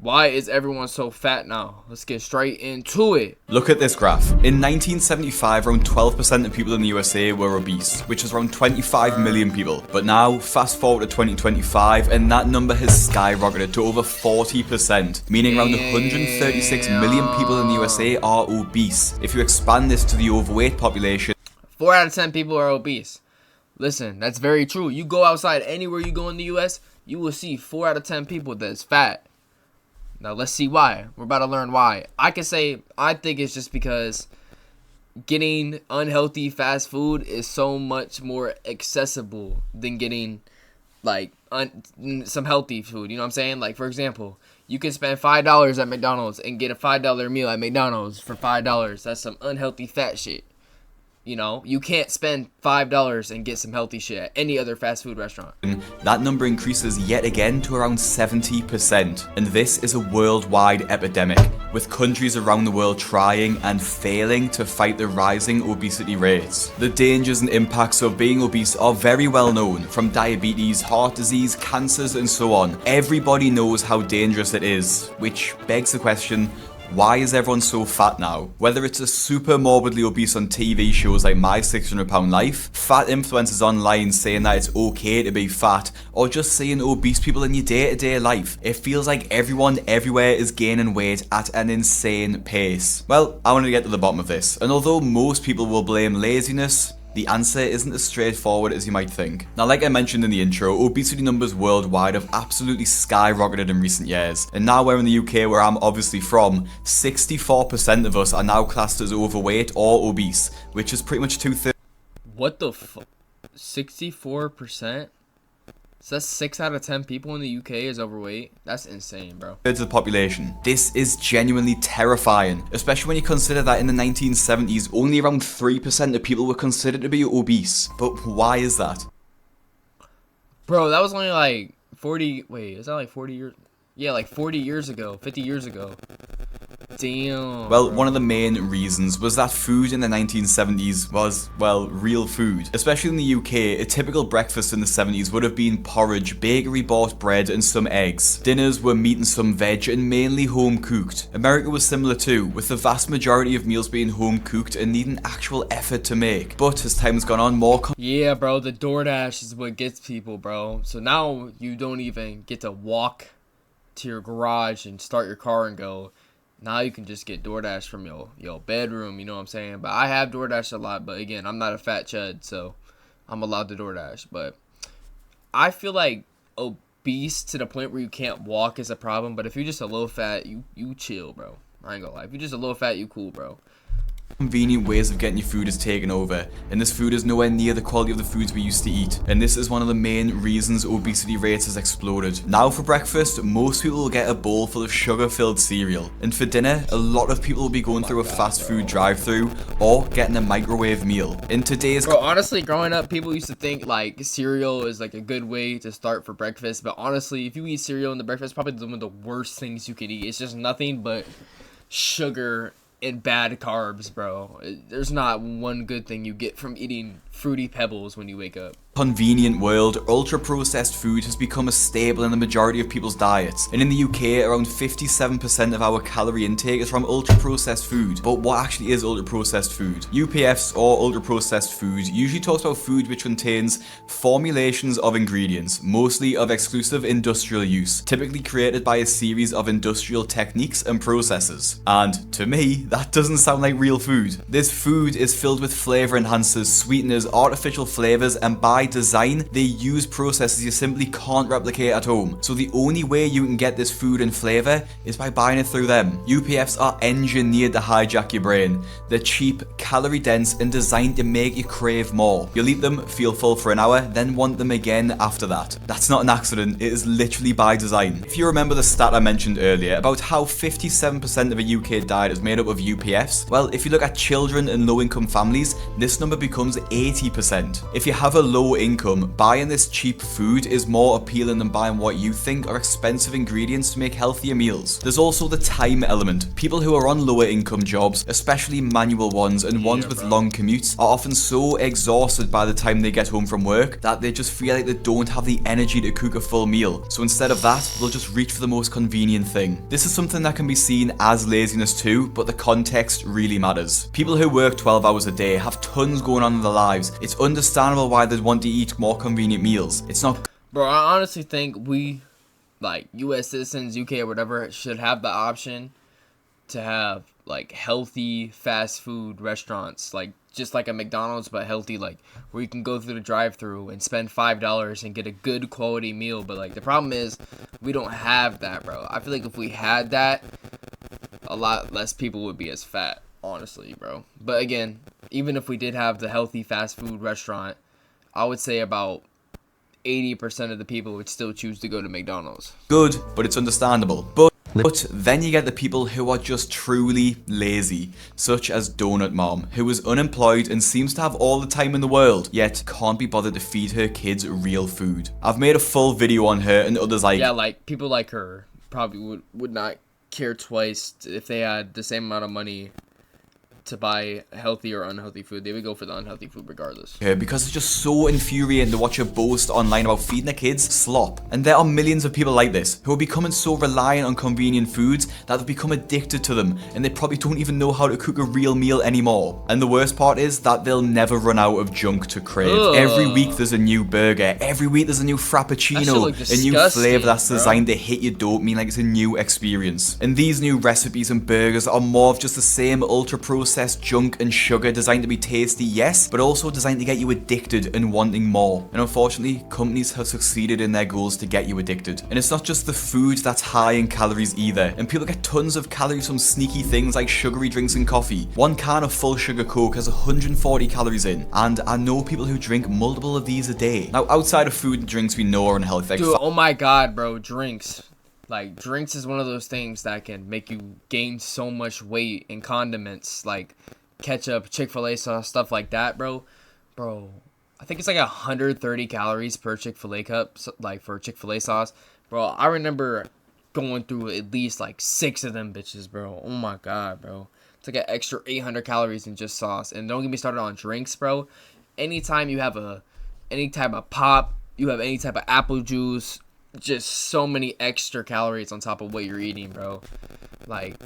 Why is everyone so fat now? Let's get straight into it. Look at this graph. In 1975, around 12% of people in the USA were obese, which is around 25 million people. But now, fast forward to 2025, and that number has skyrocketed to over 40%, meaning around 136 million people in the USA are obese. If you expand this to the overweight population, 4 out of 10 people are obese. Listen, that's very true. You go outside anywhere you go in the US, you will see 4 out of 10 people that's fat. Now let's see why. We're about to learn why. I think it's just because getting unhealthy fast food is so much more accessible than getting like some healthy food. You know what I'm saying? Like, for example, you can spend $5 at McDonald's and get a $5 meal at McDonald's for $5. That's some unhealthy fat shit. You know, you can't spend $5 and get some healthy shit at any other fast food restaurant. that number increases yet again to around 70%. And this is a worldwide epidemic, with countries around the world trying and failing to fight the rising obesity rates. The dangers and impacts of being obese are very well known, from diabetes, heart disease, cancers, and so on. Everybody knows how dangerous it is, which begs the question, why is everyone so fat now? Whether it's a super morbidly obese on TV shows like My 600 Pound Life, fat influencers online saying that it's okay to be fat, or just seeing obese people in your day-to-day life, it feels like everyone everywhere is gaining weight at an insane pace. Well, I want to get to the bottom of this, and although most people will blame laziness, the answer isn't as straightforward as you might think. Now, like I mentioned in the intro, obesity numbers worldwide have absolutely skyrocketed in recent years. And now we're in the UK, where I'm obviously from, 64% of us are now classed as overweight or obese, which is pretty much 2/3. What the fuck? 64%? So that's 6 out of 10 people in the UK is overweight? That's insane, bro. Of the population. This is genuinely terrifying, especially when you consider that in the 1970s, only around 3% of people were considered to be obese. But why is that? Bro, that was only like 40... Wait, is that like 40 years... Yeah, like 40 years ago, 50 years ago. Damn. Well, one of the main reasons was that food in the 1970s was, well, real food. Especially in the UK, a typical breakfast in the 70s would have been porridge, bakery-bought bread, and some eggs. Dinners were meat and some veg, and mainly home-cooked. America was similar too, with the vast majority of meals being home-cooked and needing actual effort to make. But as time has gone on, more yeah, bro, the DoorDash is what gets people, bro. So now you don't even get to walk to your garage and start your car and go. Now you can just get DoorDash from your bedroom, you know what I'm saying? But I have DoorDash a lot, but again, I'm not a fat chud, so I'm allowed to DoorDash. But I feel like obese to the point where you can't walk is a problem, but if you're just a little fat, you chill, bro. I ain't gonna lie. If you're just a little fat, you cool, bro. Convenient ways of getting your food is taken over, and this food is nowhere near the quality of the foods we used to eat, and this is one of the main reasons obesity rates has exploded. Now for breakfast, most people will get a bowl full of sugar-filled cereal, and for dinner, a lot of people will be going through a fast food drive-thru or getting a microwave meal. In today's honestly, growing up, people used to think like cereal is like a good way to start for breakfast, but honestly, if you eat cereal in the breakfast, it's probably one of the worst things you could eat. It's just nothing but sugar and bad carbs, bro. There's not one good thing you get from eating Fruity Pebbles when you wake up. Convenient world, ultra-processed food has become a staple in the majority of people's diets. And in the UK, around 57% of our calorie intake is from ultra-processed food. But what actually is ultra-processed food? UPFs, or ultra-processed food, usually talks about food which contains formulations of ingredients, mostly of exclusive industrial use, typically created by a series of industrial techniques and processes. And to me, that doesn't sound like real food. This food is filled with flavor enhancers, sweeteners, artificial flavors, and by design, they use processes you simply can't replicate at home. So the only way you can get this food and flavor is by buying it through them. UPFs are engineered to hijack your brain. They're cheap, calorie dense, and designed to make you crave more. You'll eat them, feel full for an hour, then want them again after that. That's not an accident, it is literally by design. If you remember the stat I mentioned earlier about how 57% of a UK diet is made up of UPFs, well, if you look at children and low-income families, this number becomes 80%. If you have a low income, buying this cheap food is more appealing than buying what you think are expensive ingredients to make healthier meals. There's also the time element. People who are on lower income jobs, especially manual ones and ones with long commutes, are often so exhausted by the time they get home from work that they just feel like they don't have the energy to cook a full meal. So instead of that, they'll just reach for the most convenient thing. This is something that can be seen as laziness too, but the context really matters. People who work 12 hours a day have tons going on in their lives. It's understandable why they'd want to eat more convenient meals. It's not. Bro, I honestly think we, like, US citizens, UK or whatever, should have the option to have, like, healthy fast food restaurants, like, just like a McDonald's, but healthy, like, where you can go through the drive-thru and spend $5 and get a good quality meal. But, like, the problem is we don't have that, bro. I feel like if we had that, a lot less people would be as fat, honestly, bro. But again, even if we did have the healthy fast food restaurant, I would say about 80% of the people would still choose to go to McDonald's. Good, but it's understandable. But then you get the people who are just truly lazy, such as Donut Mom, who is unemployed and seems to have all the time in the world, yet can't be bothered to feed her kids real food. I've made a full video on her and others like... Yeah, like, people like her probably would not care twice if they had the same amount of money to buy healthy or unhealthy food. They would go for the unhealthy food regardless. Because it's just so infuriating to watch her boast online about feeding their kids slop. And there are millions of people like this who are becoming so reliant on convenient foods that they've become addicted to them, and they probably don't even know how to cook a real meal anymore. And the worst part is that they'll never run out of junk to crave. Ugh. Every week there's a new burger, every week there's a new frappuccino, a new flavor that's designed to hit your dopamine like it's a new experience. And these new recipes and burgers are more of just the same ultra processed junk and sugar designed to be tasty, yes, but also designed to get you addicted and wanting more. And unfortunately, companies have succeeded in their goals to get you addicted. And it's not just the food that's high in calories either, and people get tons of calories from sneaky things like sugary drinks and coffee. One can of full sugar Coke has 140 calories in, and I know people who drink multiple of these a day. Now, outside of food and drinks we know are unhealthy, like dude, oh my god, bro, drinks. Like, drinks is one of those things that can make you gain so much weight, and condiments, like ketchup, Chick-fil-A sauce, stuff like that, bro. Bro, I think it's like 130 calories per Chick-fil-A cup, like, for Chick-fil-A sauce. Bro, I remember going through at least, like, 6 of them bitches, bro. Oh my god, bro. It's like an extra 800 calories in just sauce. And don't get me started on drinks, bro. Anytime you have any type of pop, you have any type of apple juice, just so many extra calories on top of what you're eating, bro. Like,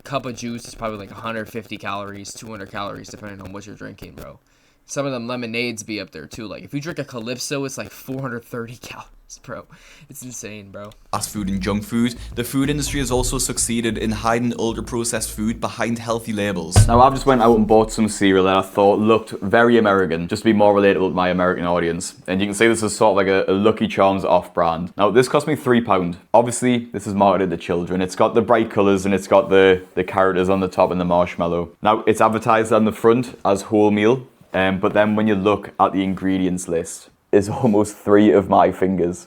cup of juice is probably like 150 calories, 200 calories, depending on what you're drinking, bro. Some of them lemonades be up there too. Like, if you drink a Calypso, it's like 430 calories, bro. It's insane, bro. Fast food and junk food. The food industry has also succeeded in hiding ultra-processed food behind healthy labels. Now, I've just went out and bought some cereal that I thought looked very American, just to be more relatable to my American audience. And you can see this is sort of like a Lucky Charms off-brand. Now, this cost me £3. Obviously, this is marketed to children. It's got the bright colours and it's got the characters on the top and the marshmallow. Now, it's advertised on the front as wholemeal. But then when you look at the ingredients list, it's almost 3 of my fingers.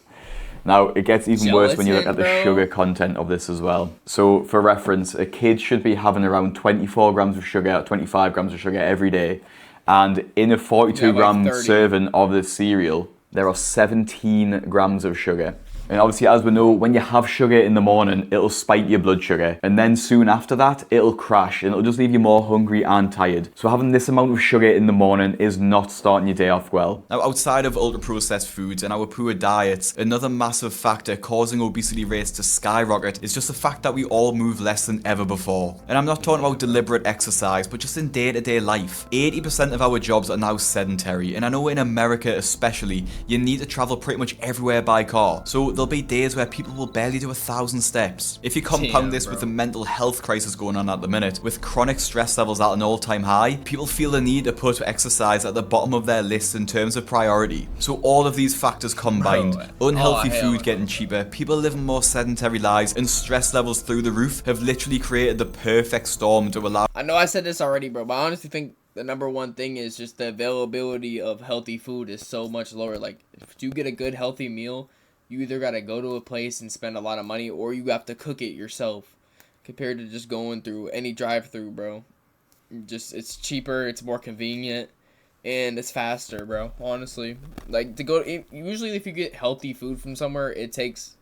Now, it gets even worse when you look at the sugar content of this as well. So, for reference, a kid should be having around 24 grams of sugar, 25 grams of sugar every day. And in a 42-gram serving of this cereal, there are 17 grams of sugar. And obviously, as we know, when you have sugar in the morning, it'll spike your blood sugar. And then soon after that, it'll crash and it'll just leave you more hungry and tired. So having this amount of sugar in the morning is not starting your day off well. Now, outside of ultra-processed foods and our poor diets, another massive factor causing obesity rates to skyrocket is just the fact that we all move less than ever before. And I'm not talking about deliberate exercise, but just in day-to-day life. 80% of our jobs are now sedentary. And I know in America especially, you need to travel pretty much everywhere by car. So there'll be days where people will barely do 1,000 steps. If you compound this with the mental health crisis going on at the minute, with chronic stress levels at an all-time high, people feel the need to put exercise at the bottom of their list in terms of priority. So all of these factors combined, unhealthy food getting cheaper, people living more sedentary lives, and stress levels through the roof have literally created the perfect storm to allow... I know I said this already, bro, but I honestly think the number one thing is just the availability of healthy food is so much lower. Like, if you get a good healthy meal, you either got to go to a place and spend a lot of money, or you have to cook it yourself, compared to just going through any drive-through, bro. Just, it's cheaper, it's more convenient, and it's faster, bro. Honestly, like to go. Usually, if you get healthy food from somewhere, it takes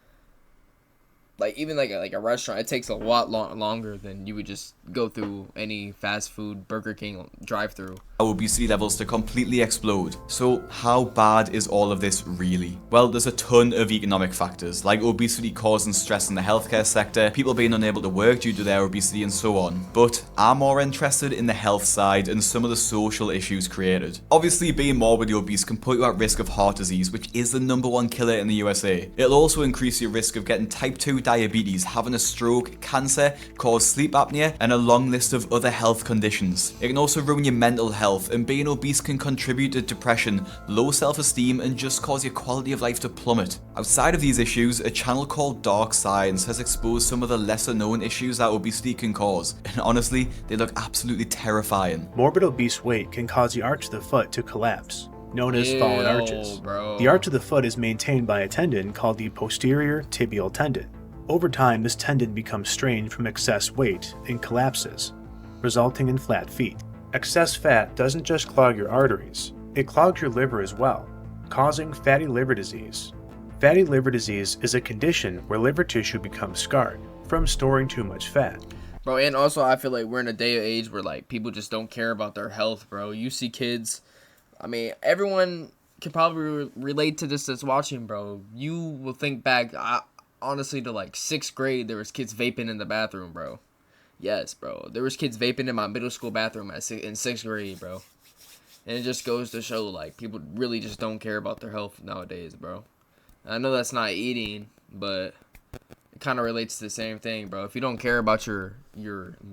like even like a restaurant. It takes a lot longer than you would just go through any fast food Burger King drive-through. Obesity levels to completely explode. So how bad is all of this really? Well, there's a ton of economic factors, like obesity causing stress in the healthcare sector, people being unable to work due to their obesity and so on. But I'm more interested in the health side and some of the social issues created. Obviously, being morbidly obese can put you at risk of heart disease, which is the #1 killer in the USA. It'll also increase your risk of getting type 2 diabetes, having a stroke, cancer, cause sleep apnea, and a long list of other health conditions. It can also ruin your mental health, and being obese can contribute to depression, low self-esteem, and just cause your quality of life to plummet. Outside of these issues, a channel called Dark Science has exposed some of the lesser known issues that obesity can cause, and honestly, they look absolutely terrifying. Morbid obese weight can cause the arch of the foot to collapse, known as fallen arches. Bro. The arch of the foot is maintained by a tendon called the posterior tibial tendon. Over time, this tendon becomes strained from excess weight and collapses, resulting in flat feet. Excess fat doesn't just clog your arteries, it clogs your liver as well, causing fatty liver disease. Fatty liver disease is a condition where liver tissue becomes scarred from storing too much fat. Bro, and also I feel like we're in a day of age where like people just don't care about their health, bro. You see kids, I mean, everyone can probably relate to this that's watching, bro. You will think back, honestly, to like 6th grade, there was kids vaping in the bathroom, bro. Yes, bro. There was kids vaping in my middle school bathroom in 6th grade, bro. And it just goes to show, like, people really just don't care about their health nowadays, bro. I know that's not eating, but it kind of relates to the same thing, bro. If you don't care about your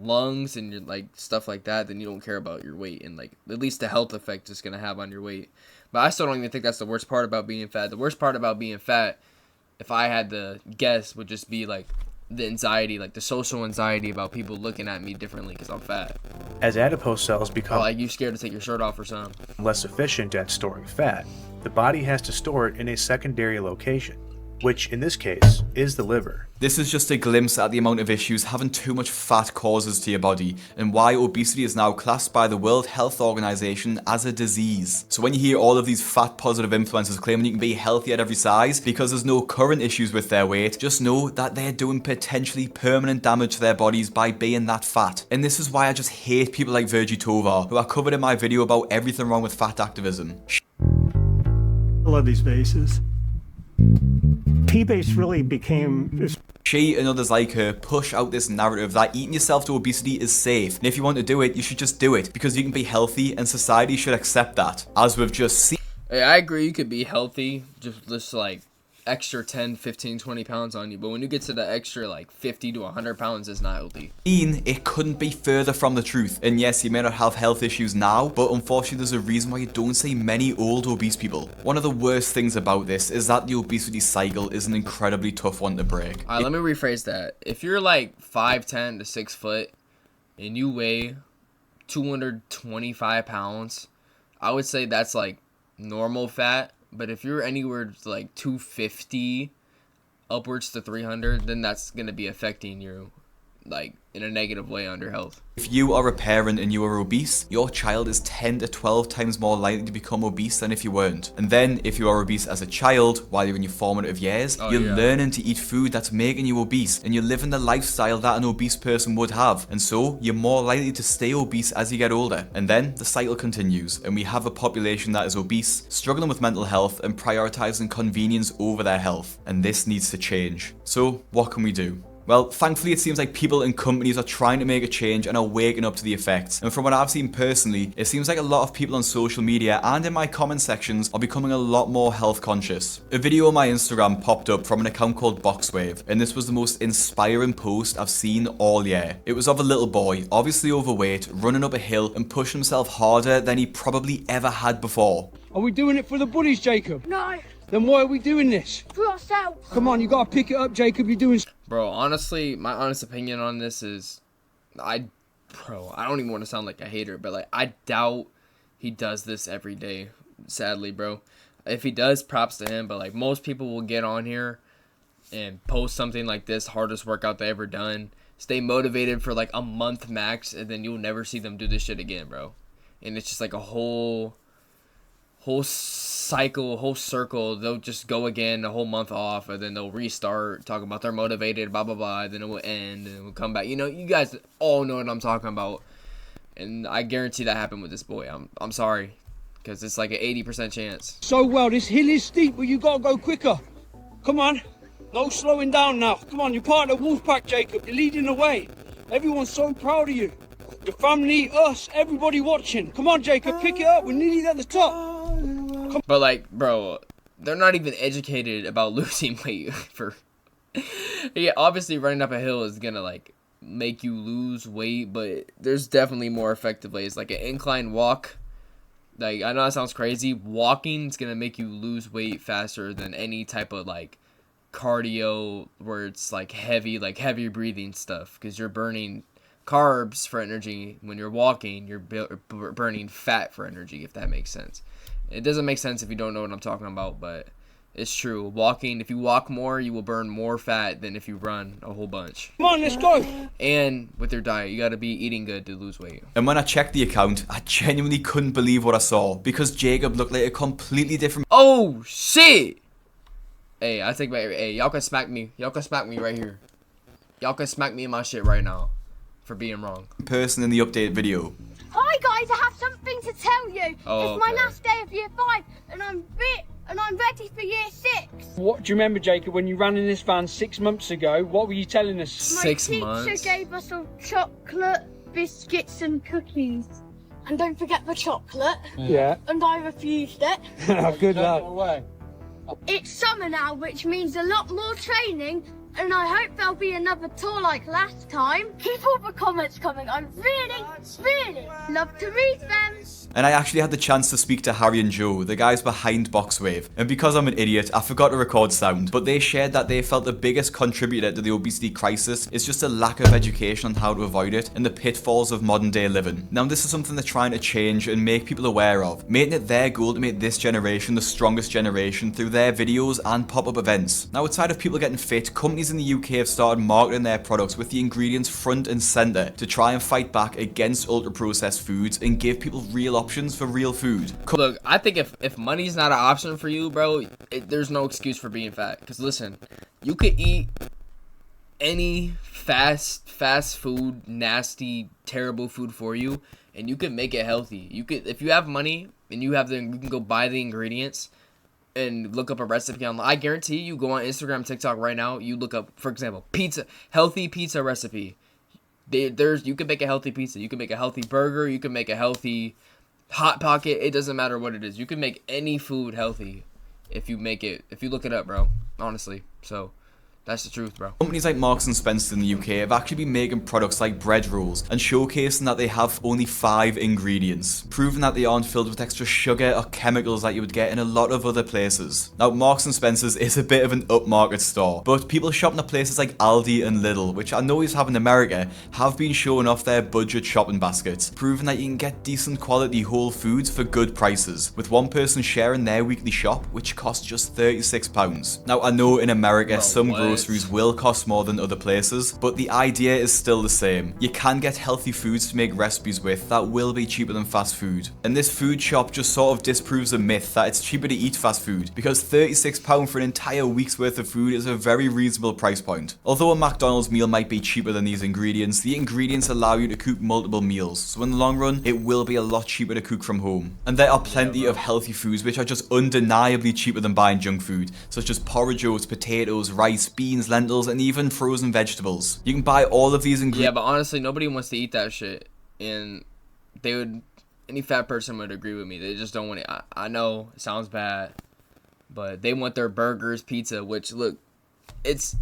lungs and your, like, stuff like that, then you don't care about your weight and, like, at least the health effect it's going to have on your weight. But I still don't even think that's the worst part about being fat. The worst part about being fat, if I had to guess, would just be, like, the anxiety, like the social anxiety about people looking at me differently because I'm fat. As adipose cells become like you scared to take your shirt off or something. less efficient at storing fat, the body has to store it in a secondary location, which in this case is the liver. This is just a glimpse at the amount of issues having too much fat causes to your body, and why obesity is now classed by the World Health Organization as a disease. So when you hear all of these fat positive influencers claiming you can be healthy at every size because there's no current issues with their weight, just know that they're doing potentially permanent damage to their bodies by being that fat. And this is why I just hate people like Virgie Tovar, who I covered in my video about everything wrong with fat activism. I love these bases. P-base really became this. She and others like her push out this narrative that eating yourself to obesity is safe, and if you want to do it, you should just do it, because you can be healthy and society should accept that. As we've just seen. Hey, I agree you could be healthy, just like extra 10, 15, 20 pounds on you, but when you get to the extra like 50 to 100 pounds, it's not healthy. It couldn't be further from the truth. And yes, you may not have health issues now, but unfortunately there's a reason why you don't see many old obese people. One of the worst things about this is that the obesity cycle is an incredibly tough one to break. Alright, let me rephrase that. If you're like 5'10 to 6 foot and you weigh 225 pounds, I would say that's like normal fat. But if you're anywhere like 250 upwards to 300, then that's going to be affecting you like in a negative way on your health. If you are a parent and you are obese, your child is 10 to 12 times more likely to become obese than if you weren't. And then if you are obese as a child while you're in your formative years, you're learning to eat food that's making you obese, and you're living the lifestyle that an obese person would have. And so you're more likely to stay obese as you get older. And then the cycle continues, and we have a population that is obese, struggling with mental health and prioritizing convenience over their health. And this needs to change. So what can we do? Well, thankfully it seems like people and companies are trying to make a change and are waking up to the effects. And from what I've seen personally, it seems like a lot of people on social media and in my comment sections are becoming a lot more health conscious. A video on my Instagram popped up from an account called Boxwave, and this was the most inspiring post I've seen all year. It was of a little boy, obviously overweight, running up a hill and pushing himself harder than he probably ever had before. Are we doing it for the buddies, Jacob? No, Then why are we doing this? for ourselves. Come on, you gotta pick it up, Jacob. You're doing. Bro, honestly, my honest opinion on this is, I don't even want to sound like a hater, but like I doubt he does this every day. Sadly, bro. If he does, props to him. But like most people will get on here and post something like this, hardest workout they ever done, stay motivated for like a month max, and then you'll never see them do this shit again, bro. And it's just like a whole whole cycle, whole circle. They'll just go again, a whole month off, and then they'll restart, talk about they're motivated, blah blah blah. Then it will end, and it will come back. You know, you guys all know what I'm talking about, and I guarantee that happened with this boy. I'm sorry, because it's like an 80% chance. So well, this hill is steep, but you gotta go quicker. Come on. No slowing down now. Come on, you're part of the Wolfpack, Jacob. You're leading the way. Everyone's so proud of you. Your family, us, everybody watching. Come on, Jacob, pick it up. We're nearly at the top. But like, bro, they're not even educated about losing weight for. Yeah, obviously running up a hill is gonna like make you lose weight, but there's definitely more effective ways, like an incline walk. Like, I know that sounds crazy. Walking is gonna make you lose weight faster than any type of like cardio where it's like heavy breathing stuff, because you're burning carbs for energy. When you're walking, you're burning fat for energy, if that makes sense. It doesn't make sense if you don't know what I'm talking about, but it's true. Walking, if you walk more, you will burn more fat than if you run a whole bunch. Come on, let's go. And with your diet, you got to be eating good to lose weight. And when I checked the account, I genuinely couldn't believe what I saw, because Jacob looked like a completely different Oh shit! Hey, I take my. Hey, y'all can smack me. Y'all can smack me right here. Y'all can smack me in my shit right now for being wrong. person in the update video. Hi guys, I have something to tell you. Oh, It's my okay. last day of year 5 and I'm ready for year 6. What do you remember, Jacob, when you ran in this van 6 months ago? What were you telling us? 6 My months. teacher gave us all chocolate, biscuits and cookies. And don't forget the chocolate. Yeah. And I refused it. Good lad. It's summer now, which means a lot more training. And I hope there'll be another tour like last time. Keep all the comments coming. I really love to read them. And I actually had the chance to speak to Harry and Joe, the guys behind Boxwave. And because I'm an idiot, I forgot to record sound. But they shared that they felt the biggest contributor to the obesity crisis is just a lack of education on how to avoid it and the pitfalls of modern day living. Now this is something they're trying to change and make people aware of, making it their goal to make this generation the strongest generation through their videos and pop-up events. Now outside of people getting fit, companies in the UK have started marketing their products with the ingredients front and center to try and fight back against ultra-processed foods and give people real options for real food. Look, I think if money's not an option for you, bro, there's no excuse for being fat. Because listen, you could eat any fast food, nasty, terrible food for you, and you can make it healthy. You could, if you have money and you can go buy the ingredients and look up a recipe online. I guarantee you go on Instagram, TikTok right now, you look up, for example, healthy pizza recipe. You can make a healthy pizza, you can make a healthy burger, you can make a healthy Hot Pocket. It doesn't matter what it is. You can make any food healthy if you look it up, bro. Honestly. So that's the truth, bro. Companies like Marks and Spencer in the UK have actually been making products like bread rolls and showcasing that they have only 5 ingredients, proving that they aren't filled with extra sugar or chemicals that you would get in a lot of other places. Now, Marks and Spencer's is a bit of an upmarket store, but people shopping at places like Aldi and Lidl, which I know is have in America, have been showing off their budget shopping baskets, proving that you can get decent quality whole foods for good prices, with one person sharing their weekly shop, which costs just £36. Now, I know in America, some groceries will cost more than other places, but the idea is still the same. You can get healthy foods to make recipes with that will be cheaper than fast food. And this food shop just sort of disproves the myth that it's cheaper to eat fast food, because £36 for an entire week's worth of food is a very reasonable price point. Although a McDonald's meal might be cheaper than these ingredients, the ingredients allow you to cook multiple meals, so in the long run, it will be a lot cheaper to cook from home. And there are plenty of healthy foods which are just undeniably cheaper than buying junk food, such as porridge oats, potatoes, rice, beans, lentils, and even frozen vegetables. You can buy all of these Yeah, ingredients. but honestly, nobody wants to eat that shit, and any fat person would agree with me. They just don't want it. I know it sounds bad, but they want their burgers, pizza, which look,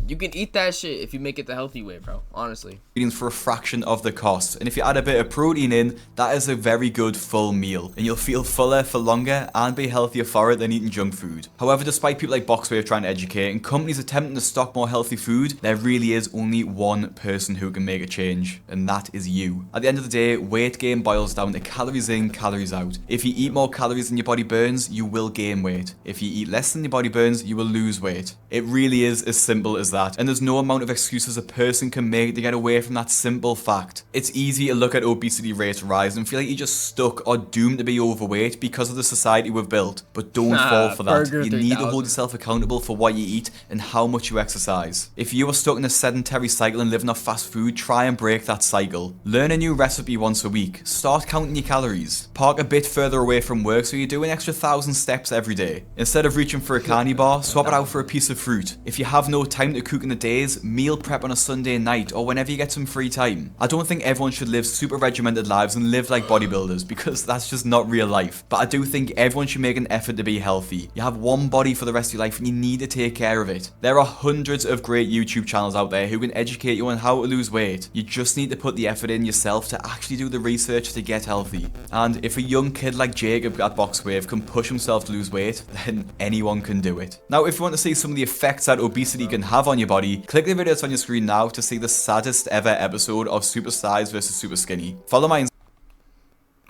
you can eat that shit if you make it the healthy way, bro. Honestly. For a fraction of the cost, and if you add a bit of protein in, that is a very good full meal, and you'll feel fuller for longer and be healthier for it than eating junk food. However, despite people like Boxwave trying to educate and companies attempting to stock more healthy food, there really is only one person who can make a change, and that is you. At the end of the day, weight gain boils down to calories in, calories out. If you eat more calories than your body burns, you will gain weight. If you eat less than your body burns, you will lose weight. It really is as simple simple as that, and there's no amount of excuses a person can make to get away from that simple fact. It's easy to look at obesity rates rise and feel like you're just stuck or doomed to be overweight because of the society we've built, but don't fall for that. Burger You need to 3000. hold yourself accountable for what you eat and how much you exercise. If you are stuck in a sedentary cycle and living off fast food, try and break that cycle. Learn a new recipe once a week. Start counting your calories. Park a bit further away from work so you do an extra 1,000 steps every day. Instead of reaching for a candy bar, swap it out for a piece of fruit. If you have no time to cook in the days, meal prep on a Sunday night or whenever you get some free time. I don't think everyone should live super regimented lives and live like bodybuilders because that's just not real life. But I do think everyone should make an effort to be healthy. You have one body for the rest of your life and you need to take care of it. There are hundreds of great YouTube channels out there who can educate you on how to lose weight. You just need to put the effort in yourself to actually do the research to get healthy. And if a young kid like Jacob at Boxwave can push himself to lose weight, then anyone can do it. Now, if you want to see some of the effects that obesity can have on your body, click the video that's on your screen now to see the saddest ever episode of Super Size vs Super Skinny. Follow my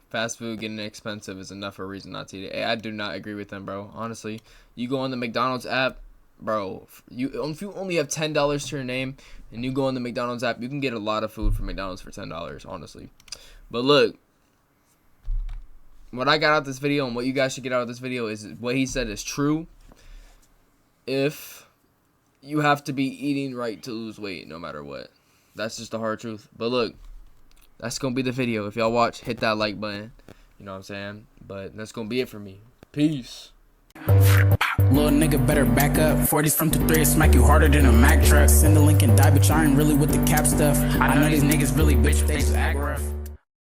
Fast food getting expensive is enough for a reason not to eat it. Hey, I do not agree with them, bro. Honestly, you go on the McDonald's app, bro. If you only have $10 to your name and you go on the McDonald's app, you can get a lot of food from McDonald's for $10, honestly. But look, what I got out of this video and what you guys should get out of this video is what he said is true. If you have to be eating right to lose weight, no matter what. That's just the hard truth. But look, that's going to be the video. If y'all watch, hit that like button. You know what I'm saying? But that's going to be it for me. Peace. Little nigga better back up. 40s from 2-3, smack you harder than a Mack truck. Send the link and die, but y'all ain't really with the cap stuff. I know these niggas really bitch, they just act rough.